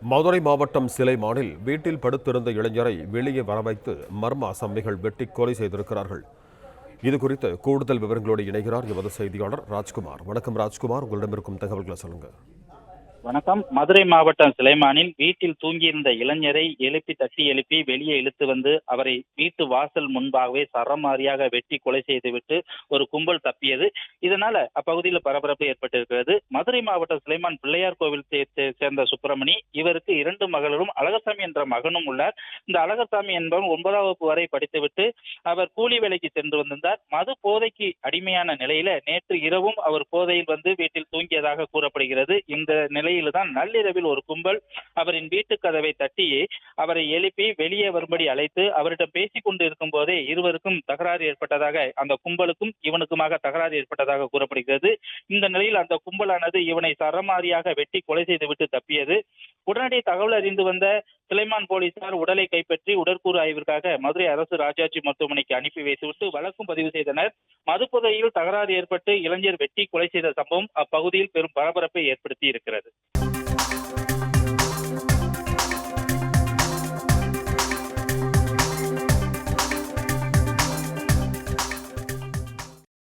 மதுரை மாவட்டம் சிலைமானில் வீட்டில் படுத்திருந்த இளைஞரை வெளியே வரவைத்து மர்ம அசம்மிகள் வெட்டி கொலை செய்திருக்கிறார்கள். இதுகுறித்து கூடுதல் விவரங்களோடு இணைகிறார் எமது செய்தியாளர் ராஜ்குமார். வணக்கம் ராஜ்குமார், உங்களிடம் இருக்கும் தகவல்களை சொல்லுங்க. வணக்கம். மதுரை மாவட்டம் சிலைமானில் வீட்டில் தூங்கியிருந்த இளைஞரை தட்டி எழுப்பி வெளியே இழுத்து வந்து அவரை வீட்டு வாசல் முன்பாகவே சரமாரியாக வெட்டி கொலை செய்துவிட்டு ஒரு கும்பல் தப்பியது. இதனால அப்பகுதியில் பரபரப்பு ஏற்பட்டிருக்கிறது. மதுரை மாவட்டம் சிலைமான் பிள்ளையார் கோவில் சேர்ந்த சுப்பிரமணி, இவருக்கு 2 மகளும் அழகசாமி என்ற மகனும் உள்ளார். இந்த அழகசாமி என்பவன் 9ஆம் வகுப்பு வரை படித்துவிட்டு அவர் கூலி வேலைக்கு சென்று வந்திருந்தார். மது போதைக்கு அடிமையான நிலையில நேற்று இரவும் அவர் போதையில் வந்து வீட்டில் தூங்கியதாக கூறப்படுகிறது. இந்த நிலையில்தான் நள்ளிரவில் ஒரு கும்பல் அவரின் வீட்டு கதவை தட்டி அவரை எழுப்பி வெளியே வரும்படி அழைத்து அவரிடம் பேசிக் கொண்டு இருக்கும் போதே இருவருக்கும் தகராறு ஏற்பட்டதாக, அந்த கும்பலுக்கும் இவனுக்குமாக தகராறு ஏற்பட்டதாக கூறப்படுகிறது. இந்த நிலையில் அந்த கும்பலானது இவனை சரமாரியாக வெட்டி கொலை செய்துவிட்டு தப்பியது. உடனடி தகவல் அறிந்து வந்த சிலைமான் போலீசார் உடலை கைப்பற்றி உடற்கூறு ஆய்விற்காக மதுரை அரசு ராஜாஜி மருத்துவமனைக்கு அனுப்பி வைத்துவிட்டு வழக்கும் பதிவு செய்தனர். மதுப்போதையில் தகராறு ஏற்பட்டு இளைஞர் வெட்டி கொலை செய்த சம்பவம் அப்பகுதியில் பெரும் பரபரப்பை ஏற்படுத்தி இருக்கிறது.